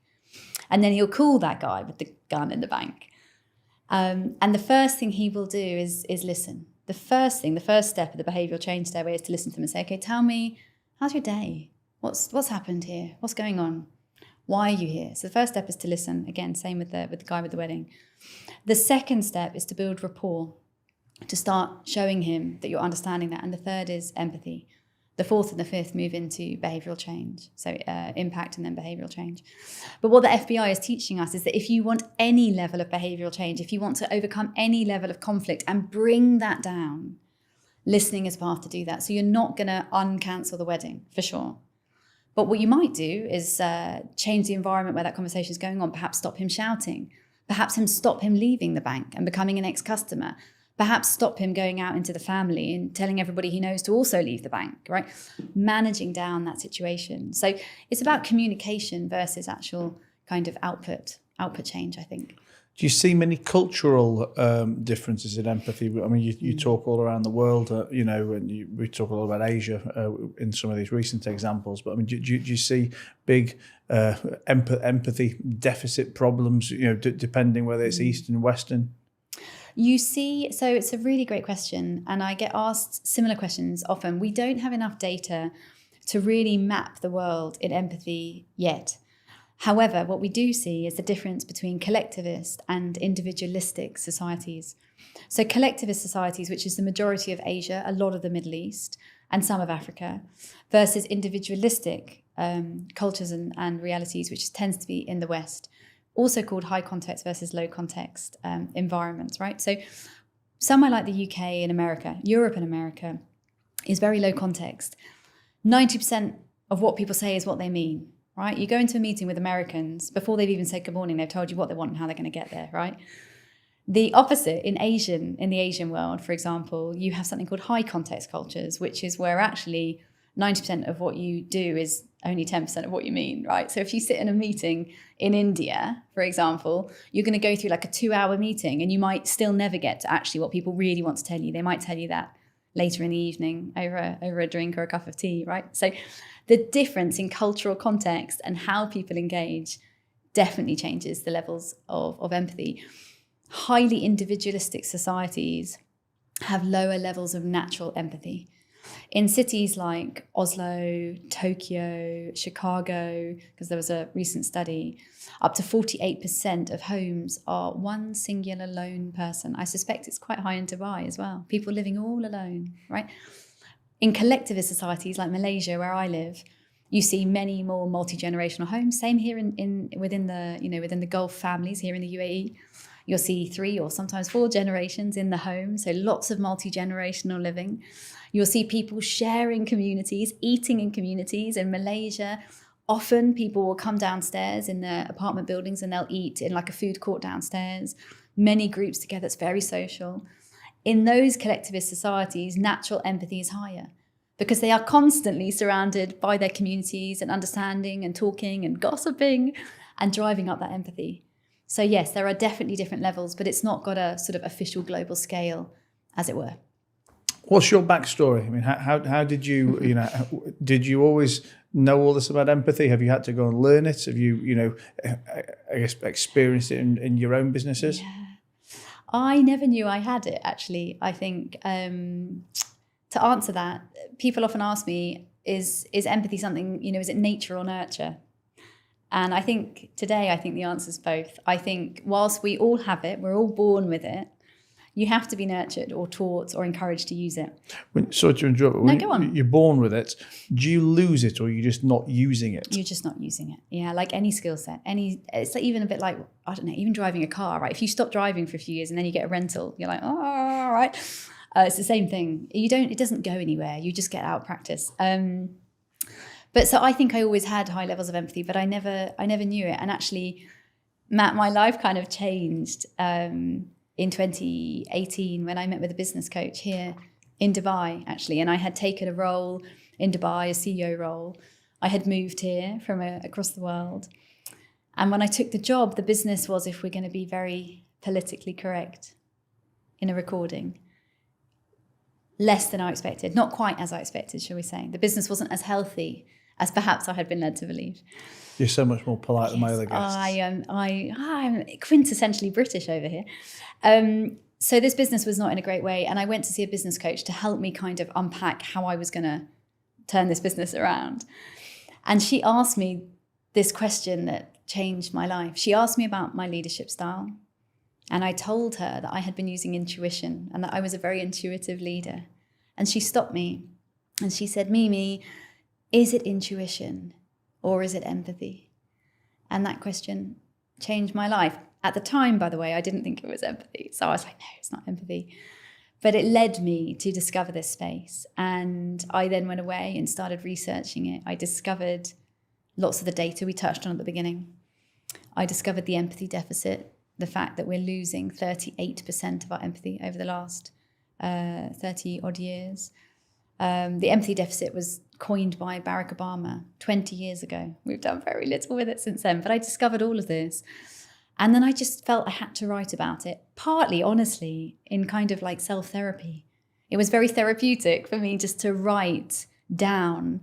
And then he'll call that guy with the gun in the bank. And the first thing he will do is listen. The first step of the behavioural change stairway is to listen to them and say, okay, tell me, how's your day? What's happened here? What's going on? Why are you here? So the first step is to listen. Again, same with the guy with the wedding. The second step is to build rapport, to start showing him that you're understanding that. And the third is empathy. The fourth and the fifth move into behavioural change. So impact and then behavioural change. But what the FBI is teaching us is that if you want any level of behavioural change, if you want to overcome any level of conflict and bring that down, listening is path to do that. So you're not going to uncancel the wedding, for sure. But what you might do is change the environment where that conversation is going on. Perhaps stop him shouting. Perhaps stop him leaving the bank and becoming an ex-customer. Perhaps stop him going out into the family and telling everybody he knows to also leave the bank, right? Managing down that situation. So it's about communication versus actual kind of output change, I think. Do you see many cultural differences in empathy? I mean, you talk all around the world, and we talk a lot about Asia in some of these recent examples. But I mean, do you see big empathy deficit problems, depending whether it's Eastern, Western? You see, so it's a really great question, and I get asked similar questions often. We don't have enough data to really map the world in empathy yet. However, what we do see is the difference between collectivist and individualistic societies. So collectivist societies, which is the majority of Asia, a lot of the Middle East, and some of Africa, versus individualistic cultures and realities, which tends to be in the West, also called high context versus low context environments, right? So somewhere like the UK and America, Europe and America, is very low context. 90% of what people say is what they mean, right? You go into a meeting with Americans, before they've even said good morning, they've told you what they want and how they're going to get there, right? The opposite in the Asian world, for example, you have something called high context cultures, which is where actually 90% of what you do is only 10% of what you mean, right? So if you sit in a meeting in India, for example, you're going to go through like a 2-hour meeting and you might still never get to actually what people really want to tell you. They might tell you that later in the evening over a drink or a cup of tea, right? So the difference in cultural context and how people engage definitely changes the levels of empathy. Highly individualistic societies have lower levels of natural empathy. In cities like Oslo, Tokyo, Chicago, because there was a recent study, up to 48% of homes are one singular lone person. I suspect it's quite high in Dubai as well. People living all alone, right? In collectivist societies like Malaysia, where I live, you see many more multi-generational homes. Same here within the Gulf families here in the UAE. You'll see 3 or sometimes 4 generations in the home, so lots of multi-generational living. You'll see people sharing communities, eating in communities. In Malaysia, often people will come downstairs in their apartment buildings and they'll eat in like a food court downstairs. Many groups together, it's very social. In those collectivist societies, natural empathy is higher because they are constantly surrounded by their communities and understanding and talking and gossiping and driving up that empathy. So yes, there are definitely different levels, but it's not got a sort of official global scale, as it were. What's your backstory? I mean, how did you, did you always know all this about empathy? Have you had to go and learn it? Have you, I guess, experienced it in your own businesses? Yeah. I never knew I had it, actually. I think to answer that, people often ask me, is empathy something, is it nature or nurture? And I think today, the answer is both. I think whilst we all have it, we're all born with it, you have to be nurtured or taught or encouraged to use it. Sorry to interrupt, but no, go on. You're born with it, do you lose it or are you just not using it? You're just not using it. Yeah, like any skill set. It's like even a bit like, I don't know, even driving a car, right? If you stop driving for a few years and then you get a rental, you're like, oh, all right. It's the same thing. It doesn't go anywhere. You just get out of practice. But so I think I always had high levels of empathy, but I never knew it. And actually, Matt, my life kind of changed in 2018 when I met with a business coach here in Dubai, actually. And I had taken a role in Dubai, a CEO role. I had moved here from across the world. And when I took the job, the business was, if we're going to be very politically correct in a recording, less than I expected. Not quite as I expected, shall we say. The business wasn't as healthy as perhaps I had been led to believe. You're so much more polite than my other guests. I'm quintessentially British over here. So this business was not in a great way. And I went to see a business coach to help me kind of unpack how I was going to turn this business around. And she asked me this question that changed my life. She asked me about my leadership style. And I told her that I had been using intuition and that I was a very intuitive leader. And she stopped me and she said, Mimi, is it intuition or is it empathy? And that question changed my life. At the time, by the way, I didn't think it was empathy. So I was like, no, it's not empathy. But it led me to discover this space. And I then went away and started researching it. I discovered lots of the data we touched on at the beginning. I discovered the empathy deficit, the fact that we're losing 38% of our empathy over the last 30 odd years. The empathy deficit was coined by Barack Obama 20 years ago. We've done very little with it since then, but I discovered all of this. And then I just felt I had to write about it, partly, honestly, in kind of like self-therapy. It was very therapeutic for me just to write down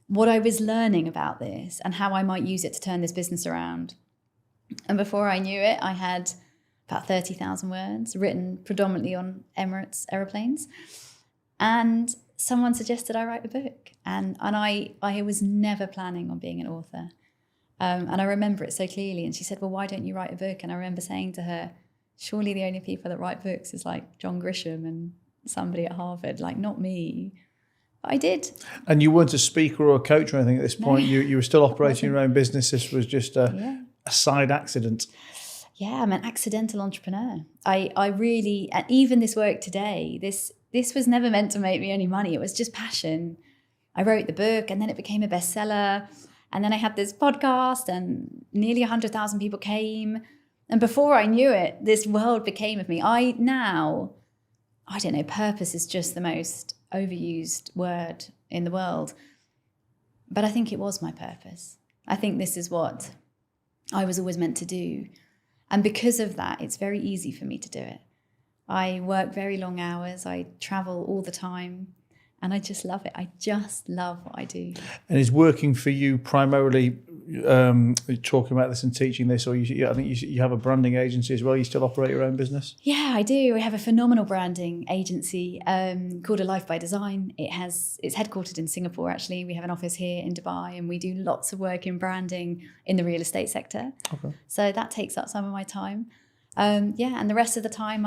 what I was learning about this and how I might use it to turn this business around. And before I knew it, I had about 30,000 words written predominantly on Emirates aeroplanes. And someone suggested I write a book. And I was never planning on being an author. And I remember it so clearly. And she said, well, why don't you write a book? And I remember saying to her, surely the only people that write books is like John Grisham and somebody at Harvard, like not me. But I did. And you weren't a speaker or a coach or anything at this point. You were still operating your own business. This was just a side accident. Yeah, I'm an accidental entrepreneur. I really, and even this work today, this was never meant to make me any money. It was just passion. I wrote the book and then it became a bestseller. And then I had this podcast and nearly 100,000 people came. And before I knew it, this world became of me. I don't know, purpose is just the most overused word in the world. But I think it was my purpose. I think this is what I was always meant to do. And because of that, it's very easy for me to do it. I work very long hours. I travel all the time. And I just love it. I just love what I do. And is working for you primarily talking about this and teaching this, or I think you have a branding agency as well. You still operate your own business? Yeah, I do. I have a phenomenal branding agency called A Life by Design. It's headquartered in Singapore, actually. We have an office here in Dubai, and we do lots of work in branding in the real estate sector. Okay. So that takes up some of my time. And the rest of the time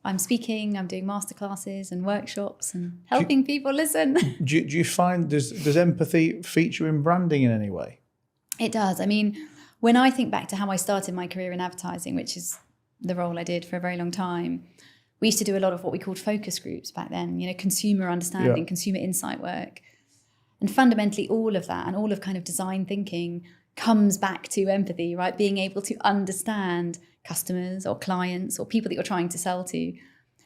I'm speaking, I'm doing masterclasses and workshops and helping people listen. Do you find, does empathy feature in branding in any way? It does. I mean, when I think back to how I started my career in advertising, which is the role I did for a very long time, we used to do a lot of what we called focus groups back then, consumer understanding, consumer insight work. And fundamentally all of that and all of kind of design thinking comes back to empathy, right? Being able to understand customers or clients or people that you're trying to sell to.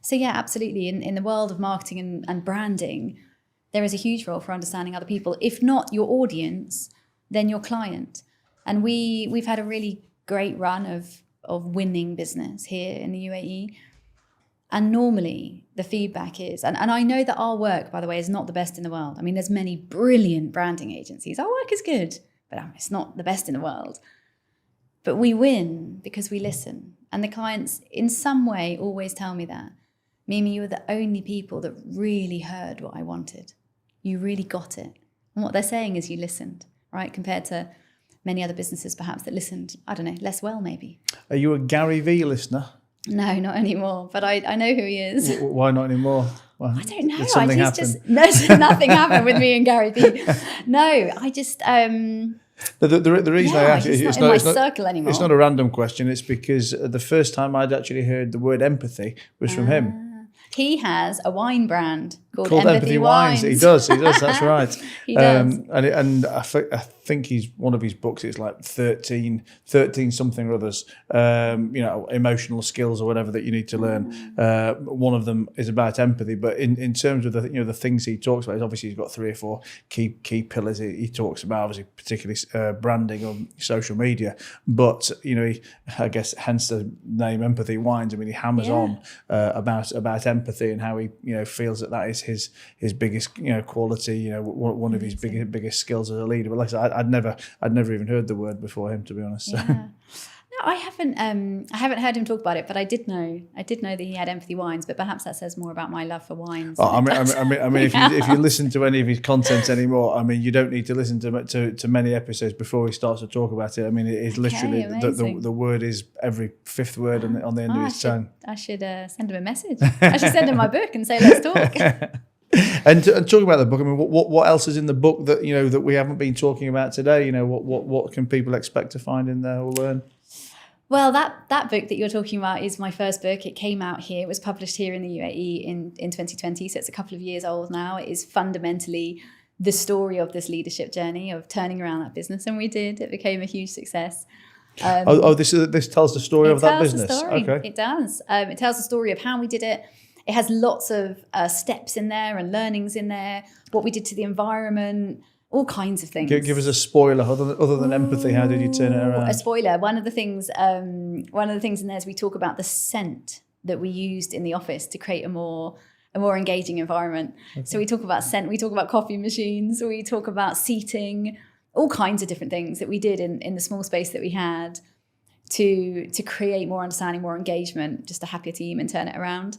So yeah, absolutely. In the world of marketing and branding, there is a huge role for understanding other people. If not your audience, then your client. And we've had a really great run of winning business here in the UAE. And normally the feedback is, and I know that our work, by the way, is not the best in the world. I mean, there's many brilliant branding agencies. Our work is good, but it's not the best in the world. But we win because we listen. And the clients in some way always tell me that. Mimi, you were the only people that really heard what I wanted. You really got it. And what they're saying is you listened, right? Compared to many other businesses perhaps that listened, I don't know, less well maybe. Are you a Gary Vee listener? No, not anymore. But I know who he is. Why not anymore? Well, I don't know. Did something happen? Nothing happened with me and Gary Vee. No, I just... The reason I ask it's not in my circle anymore. It's not a random question. It's because the first time I'd actually heard the word empathy was from him. He has a wine brand called Empathy Wines. He does. That's right. He does. And I think he's one of his books. It's like 13 something or others. Emotional skills or whatever that you need to learn. One of them is about empathy. But in terms of the things he talks about, obviously he's got 3 or 4 key pillars he talks about. Obviously, particularly branding on social media. But I guess hence the name Empathy Wines. I mean, he hammers on about empathy and how he feels that is his biggest quality, one of his biggest skills as a leader. But like I said, I'd never even heard the word before him, to be honest. Yeah. No, I haven't heard him talk about it, but I did know that he had Empathy Wines. But perhaps that says more about my love for wines. I mean, if you listen to any of his content anymore, I mean, you don't need to listen to many episodes before he starts to talk about it. I mean, it is literally the word is every 5th word on the end of his tongue. I should send him a message. I should send him my book and say, let's talk. And talking about the book, I mean, what else is in the book that that we haven't been talking about today? What can people expect to find in there or learn? Well, that book that you're talking about is my first book. It came out here. It was published here in the UAE in 2020, so it's a couple of years old now. It is fundamentally the story of this leadership journey of turning around that business, and we did. It became a huge success. This tells the story of that business. Okay, it does. It tells the story of how we did it. It has lots of steps in there and learnings in there. What we did to the environment. All kinds of things. Give us a spoiler. Other than empathy, how did you turn it around? A spoiler. One of the things in there is we talk about the scent that we used in the office to create a more engaging environment. Okay. So we talk about scent. We talk about coffee machines. We talk about seating. All kinds of different things that we did in the small space that we had to create more understanding, more engagement, just a happier team, and turn it around.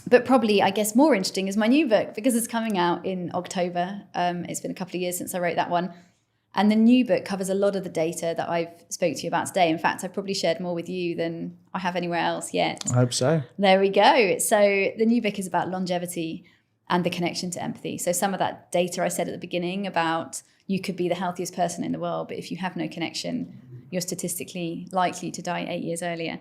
But probably, I guess, more interesting is my new book because it's coming out in October. It's been a couple of years since I wrote that one. And the new book covers a lot of the data that I've spoke to you about today. In fact, I've probably shared more with you than I have anywhere else yet. I hope so. There we go. So the new book is about longevity and the connection to empathy. So some of that data I said at the beginning about you could be the healthiest person in the world, but if you have no connection, you're statistically likely to die 8 years earlier.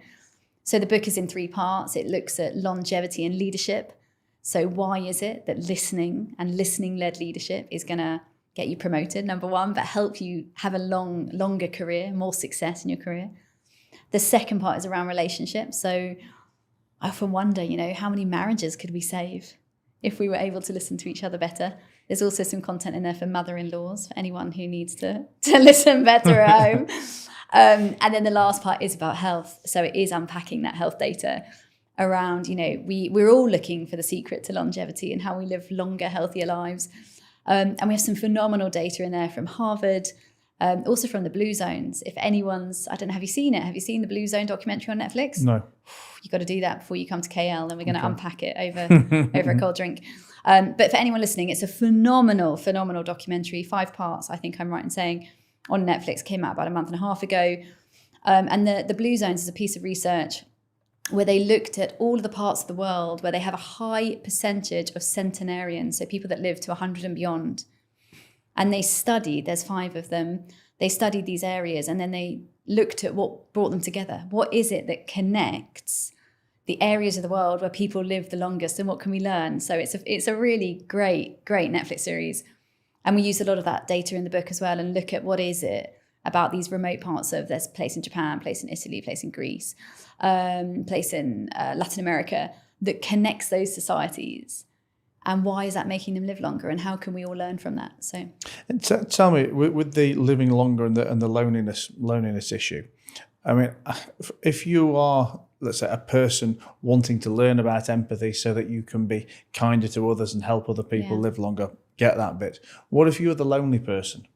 So the book is in 3 parts. It looks at longevity and leadership. So why is it that listening and listening-led leadership is going to get you promoted, number one, but help you have a longer career, more success in your career? The second part is around relationships. So I often wonder, how many marriages could we save if we were able to listen to each other better? There's also some content in there for mother-in-laws, for anyone who needs to listen better at home. And then the last part is about health. So it is unpacking that health data around, we're all looking for the secret to longevity and how we live longer, healthier lives. And we have some phenomenal data in there from Harvard, also from the Blue Zones. If anyone's, I don't know, have you seen it? Have you seen the Blue Zone documentary on Netflix? No. You've got to do that before you come to KL, and we're going to unpack it over a cold drink. But for anyone listening, it's a phenomenal documentary, 5 parts, I think I'm right in saying, on Netflix, came out about a month and a half ago. And the Blue Zones is a piece of research where they looked at all of the parts of the world where they have a high percentage of centenarians, so people that live to 100 and beyond. And they studied, there's 5 of them, they studied these areas, and then they looked at what brought them together. What is it that connects the areas of the world where people live the longest, and what can we learn? So it's a really great Netflix series. And we use a lot of that data in the book as well, and look at what is it about these remote parts of, there's a place in Japan, place in Italy, place in Greece, place in Latin America, that connects those societies. And why is that making them live longer? And how can we all learn from that? So, and tell me, with the living longer and the loneliness issue, I mean, if you are, let's say, a person wanting to learn about empathy so that you can be kinder to others and help other people live longer, get that bit. What if you're the lonely person?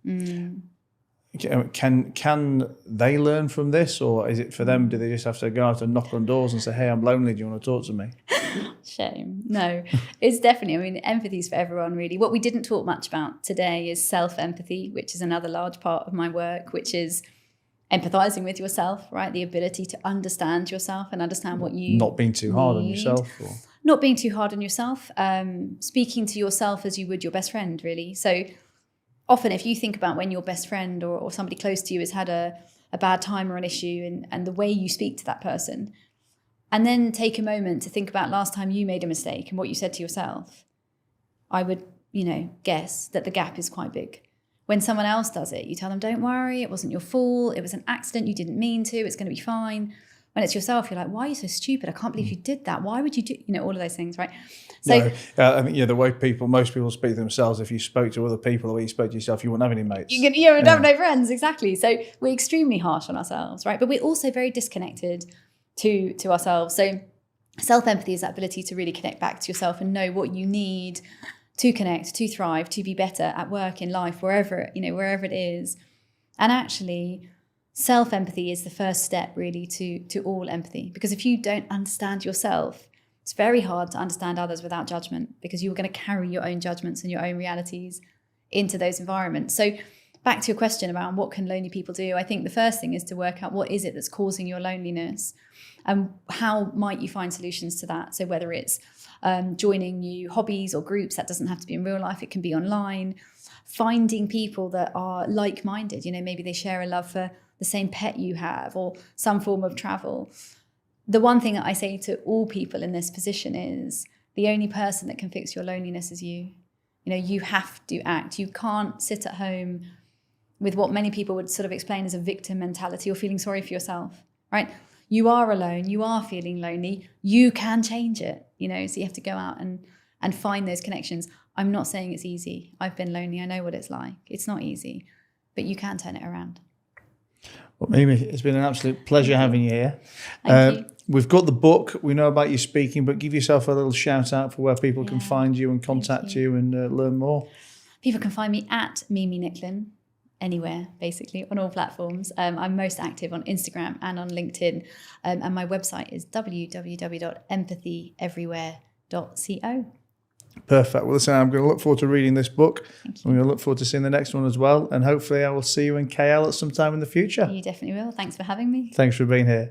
Can they learn from this, or is it for them? Do they just have to go out and knock on doors and say, "Hey, I'm lonely. Do you want to talk to me?" Shame. No, it's definitely, empathy is for everyone, really. What we didn't talk much about today is self-empathy, which is another large part of my work, which is empathizing with yourself, right? The ability to understand yourself and understand what you not being too hard on yourself. Not being too hard on yourself. Speaking to yourself as you would your best friend, really. So often if you think about when your best friend or somebody close to you has had a bad time or an issue, and the way you speak to that person, and then take a moment to think about last time you made a mistake and what you said to yourself, I would, guess that the gap is quite big. When someone else does it, you tell them, don't worry, it wasn't your fault, it was an accident, you didn't mean to, it's going to be fine. When it's yourself, you're like, why are you so stupid? I can't believe you did that. Why would you do, all of those things, right? So I think, the way most people speak to themselves, if you spoke to other people the way you spoke to yourself, you wouldn't have any mates. You would have no friends, exactly. So we're extremely harsh on ourselves, right? But we're also very disconnected to ourselves. So self-empathy is that ability to really connect back to yourself and know what you need to connect, to thrive, to be better at work, in life, wherever it is. And actually, self-empathy is the first step really to all empathy. Because if you don't understand yourself, it's very hard to understand others without judgment, because you're going to carry your own judgments and your own realities into those environments. So back to your question about what can lonely people do, I think the first thing is to work out what is it that's causing your loneliness and how might you find solutions to that. So whether it's joining new hobbies or groups, that doesn't have to be in real life, it can be online. Finding people that are like-minded, maybe they share a love for the same pet you have or some form of travel. The one thing that I say to all people in this position is the only person that can fix your loneliness is you. You have to act. You can't sit at home with what many people would sort of explain as a victim mentality or feeling sorry for yourself, right? You are alone. You are feeling lonely. You can change it, so you have to go out and find those connections. I'm not saying it's easy. I've been lonely. I know what it's like. It's not easy, but you can turn it around. Well, Mimi, it's been an absolute pleasure having you here. Thank you. We've got the book. We know about you speaking, but give yourself a little shout out for where people can find you and contact you and learn more. People can find me at Mimi Nicklin, anywhere, basically, on all platforms. I'm most active on Instagram and on LinkedIn. And my website is www.empathyeverywhere.co. Perfect. Well, listen, I'm going to look forward to reading this book. I'm going to look forward to seeing the next one as well. And hopefully I will see you in KL at some time in the future. You definitely will. Thanks for having me. Thanks for being here.